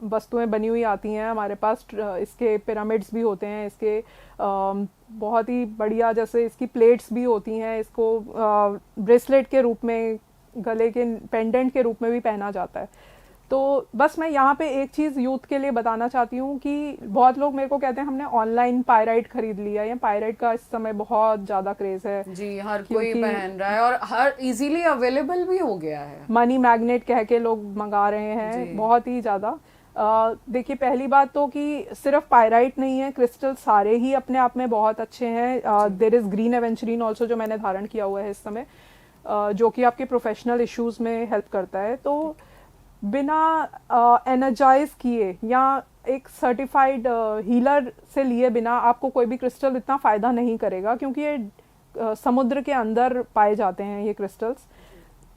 वस्तुएं बनी हुई आती हैं हमारे पास। इसके पिरामिड्स भी होते हैं, इसके बहुत ही बढ़िया, जैसे इसकी प्लेट्स भी होती हैं, इसको ब्रेसलेट के रूप में, गले के पेंडेंट के रूप में भी पहना जाता है। तो बस मैं यहाँ पे एक चीज़ यूथ के लिए बताना चाहती हूँ कि बहुत लोग मेरे को कहते हैं हमने ऑनलाइन पायराइट खरीद लिया, या पायराइट का इस समय बहुत ज़्यादा क्रेज है जी, हर कोई पहन रहा है और हर इजीली अवेलेबल भी हो गया है। मनी मैग्नेट कह के लोग मंगा रहे हैं बहुत ही ज़्यादा। देखिए, पहली बात तो कि सिर्फ पायराइट नहीं है, क्रिस्टल सारे ही अपने आप में बहुत अच्छे हैं। देयर इज़ ग्रीन एवेंचरीन ऑल्सो, जो मैंने धारण किया हुआ है इस समय, जो कि आपके प्रोफेशनल इश्यूज़ में हेल्प करता है। तो बिना एनर्जाइज किए या एक सर्टिफाइड हीलर से लिए बिना आपको कोई भी क्रिस्टल इतना फ़ायदा नहीं करेगा, क्योंकि ये समुद्र के अंदर पाए जाते हैं ये क्रिस्टल्स,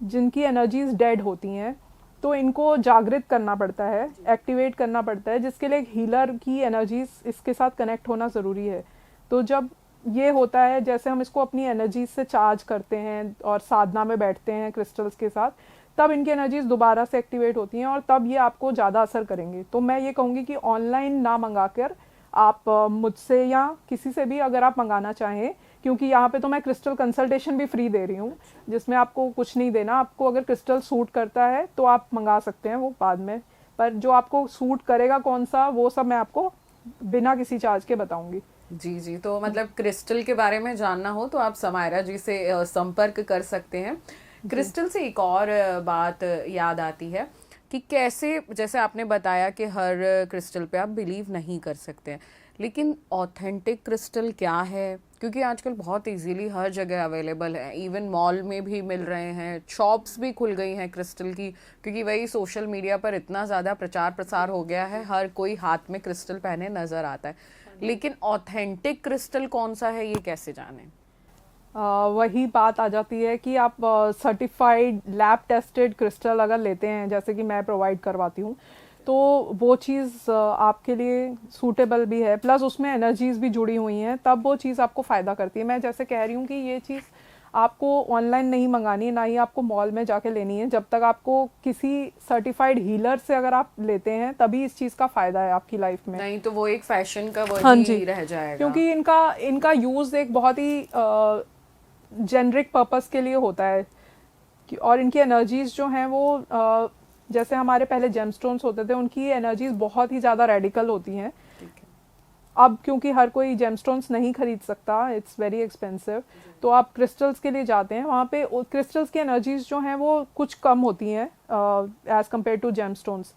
जिनकी एनर्जीज डेड होती हैं। तो इनको जागृत करना पड़ता है, एक्टिवेट करना पड़ता है, जिसके लिए एक हीलर की एनर्जीज इसके साथ कनेक्ट होना ज़रूरी है। तो जब ये होता है, जैसे हम इसको अपनी एनर्जीज से चार्ज करते हैं और साधना में बैठते हैं क्रिस्टल्स के साथ, तब इनकी एनर्जीज दोबारा से एक्टिवेट होती हैं और तब ये आपको ज़्यादा असर करेंगे। तो मैं ये कहूँगी कि ऑनलाइन ना मंगाकर आप मुझसे या किसी से भी अगर आप मंगाना चाहें, क्योंकि यहाँ पे तो मैं क्रिस्टल कंसल्टेशन भी फ्री दे रही हूँ, जिसमें आपको कुछ नहीं देना। आपको अगर क्रिस्टल सूट करता है तो आप मंगा सकते हैं, वो बाद में, पर जो आपको सूट करेगा कौन सा, वो सब मैं आपको बिना किसी चार्ज के बताऊँगी। जी जी, तो मतलब क्रिस्टल के बारे में जानना हो तो आप समायरा जी से संपर्क कर सकते हैं। क्रिस्टल से एक और बात याद आती है कि कैसे, जैसे आपने बताया कि हर क्रिस्टल पे आप बिलीव नहीं कर सकते हैं, लेकिन ऑथेंटिक क्रिस्टल क्या है? क्योंकि आजकल बहुत इजीली हर जगह अवेलेबल है, इवन मॉल में भी मिल रहे हैं, शॉप्स भी खुल गई हैं क्रिस्टल की, क्योंकि वही सोशल मीडिया पर इतना ज़्यादा प्रचार प्रसार हो गया है, हर कोई हाथ में क्रिस्टल पहने नज़र आता है। लेकिन ऑथेंटिक क्रिस्टल कौन सा है, ये कैसे जानें? वही बात आ जाती है कि आप सर्टिफाइड लैब टेस्टेड क्रिस्टल अगर लेते हैं, जैसे कि मैं प्रोवाइड करवाती हूँ, तो वो चीज़ आपके लिए सूटेबल भी है, प्लस उसमें एनर्जीज भी जुड़ी हुई हैं, तब वो चीज़ आपको फ़ायदा करती है। मैं जैसे कह रही हूँ कि ये चीज़ आपको ऑनलाइन नहीं मंगानी है, ना ही आपको मॉल में जाके लेनी है। जब तक आपको किसी सर्टिफाइड हीलर से अगर आप लेते हैं, तभी इस चीज़ का फ़ायदा है आपकी लाइफ में, नहीं तो वो एक फैशन का हाँ वही रह जाएगा। क्योंकि इनका यूज़ एक बहुत ही जेनरिक पर्पस के लिए होता है, और इनकी एनर्जीज जो हैं वो जैसे हमारे पहले जेमस्टोन्स होते थे, उनकी एनर्जीज बहुत ही ज़्यादा रेडिकल होती हैं। अब क्योंकि हर कोई जेमस्टोन्स नहीं खरीद सकता, इट्स वेरी एक्सपेंसिव, तो आप क्रिस्टल्स के लिए जाते हैं, वहाँ पे क्रिस्टल्स की एनर्जीज जो हैं वो कुछ कम होती हैं एज कम्पेयर टू जेमस्टोन्स।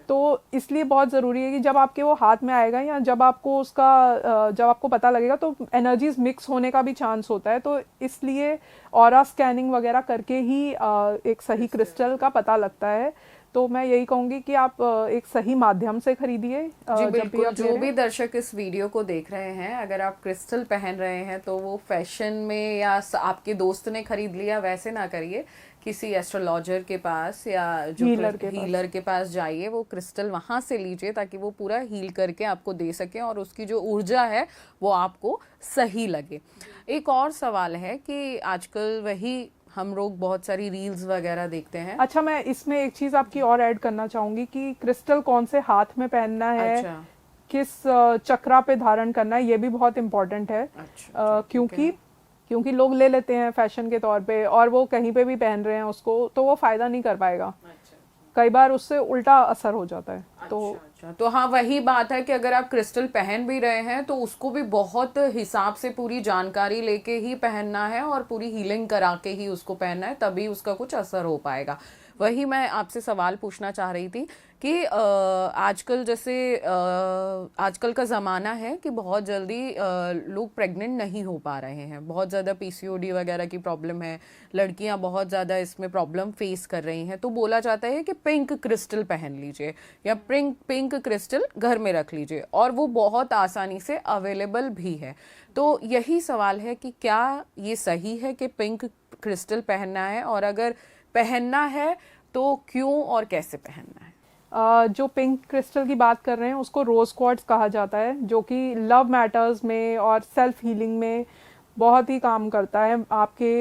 तो इसलिए बहुत ज़रूरी है कि जब आपके वो हाथ में आएगा या जब आपको जब आपको पता लगेगा, तो एनर्जीज मिक्स होने का भी चांस होता है। तो इसलिए ऑरा स्कैनिंग वगैरह करके ही एक सही क्रिस्टल का पता लगता है। तो मैं यही कहूँगी कि आप एक सही माध्यम से खरीदिए। जी बिल्कुल, जो भी दर्शक इस वीडियो को देख रहे हैं, अगर आप क्रिस्टल पहन रहे हैं तो वो फैशन में या आपके दोस्त ने खरीद लिया वैसे ना करिए, किसी एस्ट्रोलॉजर के पास या जो हीलर के पास जाइए, वो क्रिस्टल वहाँ से लीजिए ताकि वो पूरा हील करके आपको दे सके और उसकी जो ऊर्जा है वो आपको सही लगे। एक और सवाल है कि आजकल वही हम लोग बहुत सारी रील्स वगैरह देखते हैं। अच्छा, मैं इसमें एक चीज़ आपकी और ऐड करना चाहूँगी कि क्रिस्टल कौन से हाथ में पहनना है, अच्छा। किस चक्रा पे धारण करना है, ये भी बहुत इम्पोर्टेंट है। अच्छा, क्योंकि लोग ले लेते हैं फैशन के तौर पे और वो कहीं पे भी पहन रहे हैं उसको, तो वो फ़ायदा नहीं कर पाएगा। कई बार उससे उल्टा असर हो जाता है। तो हाँ, वही बात है कि अगर आप क्रिस्टल पहन भी रहे हैं तो उसको भी बहुत हिसाब से पूरी जानकारी लेके ही पहनना है और पूरी हीलिंग करा के ही उसको पहनना है, तभी उसका कुछ असर हो पाएगा। वही मैं आपसे सवाल पूछना चाह रही थी कि आजकल जैसे आजकल का ज़माना है कि बहुत जल्दी लोग प्रेग्नेंट नहीं हो पा रहे हैं, बहुत ज़्यादा पीसीओडी वगैरह की प्रॉब्लम है, लड़कियां बहुत ज़्यादा इसमें प्रॉब्लम फेस कर रही हैं, तो बोला जाता है कि पिंक क्रिस्टल पहन लीजिए या पिंक क्रिस्टल घर में रख लीजिए, और वो बहुत आसानी से अवेलेबल भी है। तो यही सवाल है कि क्या ये सही है कि पिंक क्रिस्टल पहनना है, और अगर पहनना है तो क्यों और कैसे पहनना है? जो पिंक क्रिस्टल की बात कर रहे हैं उसको रोज क्वार्ट्ज कहा जाता है, जो कि लव मैटर्स में और सेल्फ हीलिंग में बहुत ही काम करता है। आपके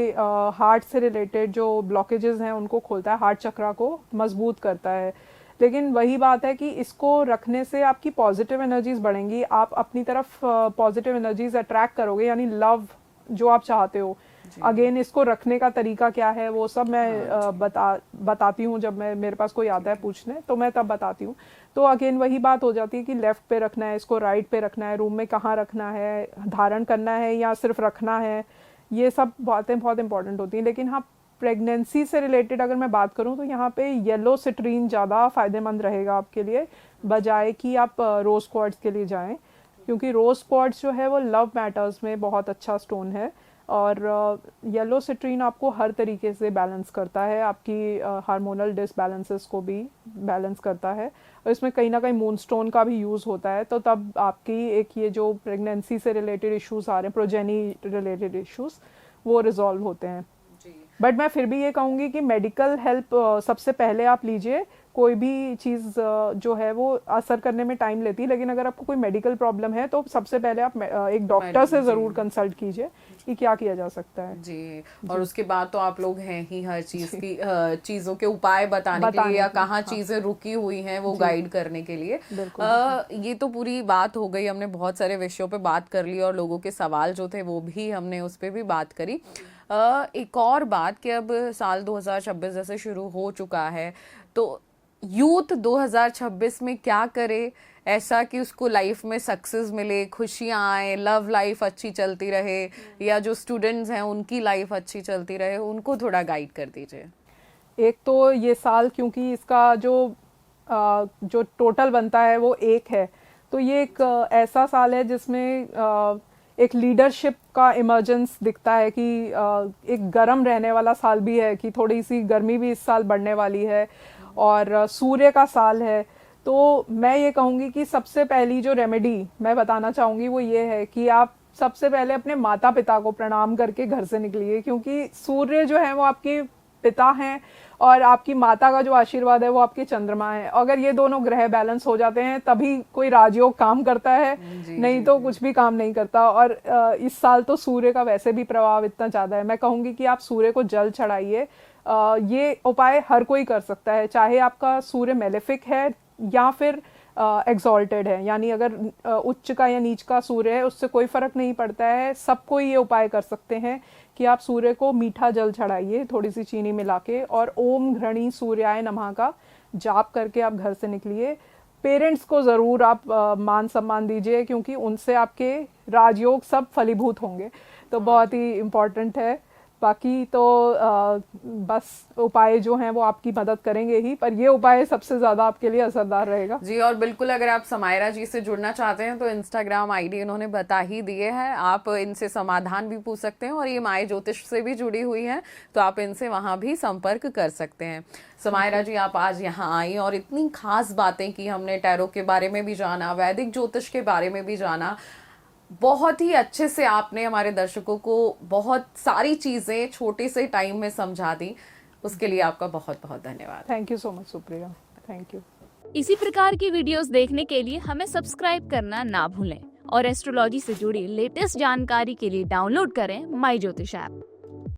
हार्ट से रिलेटेड जो ब्लॉकेजेस हैं उनको खोलता है, हार्ट चक्रा को मजबूत करता है। लेकिन वही बात है कि इसको रखने से आपकी पॉजिटिव एनर्जीज बढ़ेंगी, आप अपनी तरफ पॉजिटिव एनर्जीज अट्रैक्ट करोगे, यानी लव जो आप चाहते हो। अगेन इसको रखने का तरीका क्या है वो सब मैं बताती हूँ, जब मेरे पास कोई आता है पूछने तो मैं तब बताती हूँ। तो अगेन वही बात हो जाती है कि लेफ्ट पे रखना है इसको, राइट पे रखना है, रूम में कहाँ रखना है, धारण करना है या सिर्फ रखना है, ये सब बातें बहुत इंपॉर्टेंट होती हैं। लेकिन हाँ, प्रेगनेंसी से रिलेटेड अगर मैं बात करूँ तो यहाँ पे येलो सिट्रीन ज़्यादा फायदेमंद रहेगा आपके लिए, बजाय कि आप रोज़ क्वार्ट्ज के लिए जाएं, क्योंकि रोज़ क्वार्ट्ज जो है वो लव मैटर्स में बहुत अच्छा स्टोन है। और येलो सिट्रीन आपको हर तरीके से बैलेंस करता है, आपकी हार्मोनल डिसबैलेंसेस को भी बैलेंस करता है। और इसमें कहीं ना कहीं मूनस्टोन का भी यूज़ होता है, तो तब आपकी एक ये जो प्रेगनेंसी से रिलेटेड इश्यूज आ रहे हैं, प्रोजेनी रिलेटेड इश्यूज, वो रिजॉल्व होते हैं। बट मैं फिर भी ये कहूँगी कि मेडिकल हेल्प सबसे पहले आप लीजिए। कोई भी चीज़ जो है वो असर करने में टाइम लेती है, लेकिन अगर आपको कोई मेडिकल प्रॉब्लम है तो सबसे पहले आप एक डॉक्टर से ज़रूर कंसल्ट कीजिए कि क्या किया जा सकता है जी। और उसके बाद तो आप लोग हैं ही हर चीज़ की चीज़ों के उपाय बताने के लिए, या कहाँ चीज़ें रुकी हुई हैं वो गाइड करने के लिए। ये तो पूरी बात हो गई, हमने बहुत सारे विषयों पे बात कर ली और लोगों के सवाल जो थे वो भी हमने उस पर भी बात करी। एक और बात कि अब साल 2026 जैसे शुरू हो चुका है, तो यूथ 2026 में क्या करे ऐसा कि उसको लाइफ में सक्सेस मिले, खुशियाँ आए, लव लाइफ अच्छी चलती रहे, या जो स्टूडेंट्स हैं उनकी लाइफ अच्छी चलती रहे, उनको थोड़ा गाइड कर दीजिए। एक तो ये साल, क्योंकि इसका जो टोटल बनता है वो एक है, तो ये एक ऐसा साल है जिसमें एक लीडरशिप का इमर्जेंस दिखता है कि एक गर्म रहने वाला साल भी है, कि थोड़ी सी गर्मी भी इस साल बढ़ने वाली है, और सूर्य का साल है। तो मैं ये कहूँगी कि सबसे पहली जो रेमेडी मैं बताना चाहूँगी वो ये है कि आप सबसे पहले अपने माता पिता को प्रणाम करके घर से निकलिए, क्योंकि सूर्य जो है वो आपके पिता हैं और आपकी माता का जो आशीर्वाद है वो आपके चंद्रमा है। अगर ये दोनों ग्रह बैलेंस हो जाते हैं तभी कोई राजयोग काम करता है, नहीं तो कुछ भी काम नहीं करता। और इस साल तो सूर्य का वैसे भी प्रभाव इतना ज़्यादा है, मैं कहूँगी कि आप सूर्य को जल चढ़ाइए। ये उपाय हर कोई कर सकता है, चाहे आपका सूर्य मेलेफिक है या फिर एग्जॉल्टेड है, यानी अगर उच्च का या नीच का सूर्य है उससे कोई फर्क नहीं पड़ता है, सबको ये उपाय कर सकते हैं कि आप सूर्य को मीठा जल चढ़ाइए थोड़ी सी चीनी मिला के, और ओम घृणी सूर्याय नमः का जाप करके आप घर से निकलिए। पेरेंट्स को ज़रूर आप मान सम्मान दीजिए, क्योंकि उनसे आपके राजयोग सब फलीभूत होंगे, तो बहुत ही इम्पोर्टेंट है। बाकी तो बस उपाय जो हैं वो आपकी मदद करेंगे ही, पर ये उपाय सबसे ज़्यादा आपके लिए असरदार रहेगा। जी, और बिल्कुल अगर आप समायरा जी से जुड़ना चाहते हैं तो इंस्टाग्राम आईडी इन्होंने बता ही दिए हैं, आप इनसे समाधान भी पूछ सकते हैं, और ये माय ज्योतिष से भी जुड़ी हुई हैं तो आप इनसे वहाँ भी संपर्क कर सकते हैं। समायरा जी, आप आज यहाँ आई और इतनी खास बातें की, हमने टैरो के बारे में भी जाना, वैदिक ज्योतिष के बारे में भी जाना, बहुत ही अच्छे से आपने हमारे दर्शकों को बहुत सारी चीजें छोटे से टाइम में समझा दी, उसके लिए आपका बहुत बहुत धन्यवाद। Thank you so much Supriya, thank you. इसी प्रकार की वीडियोस देखने के लिए हमें सब्सक्राइब करना ना भूलें, और एस्ट्रोलॉजी से जुड़ी लेटेस्ट जानकारी के लिए डाउनलोड करें माय ज्योतिष ऐप।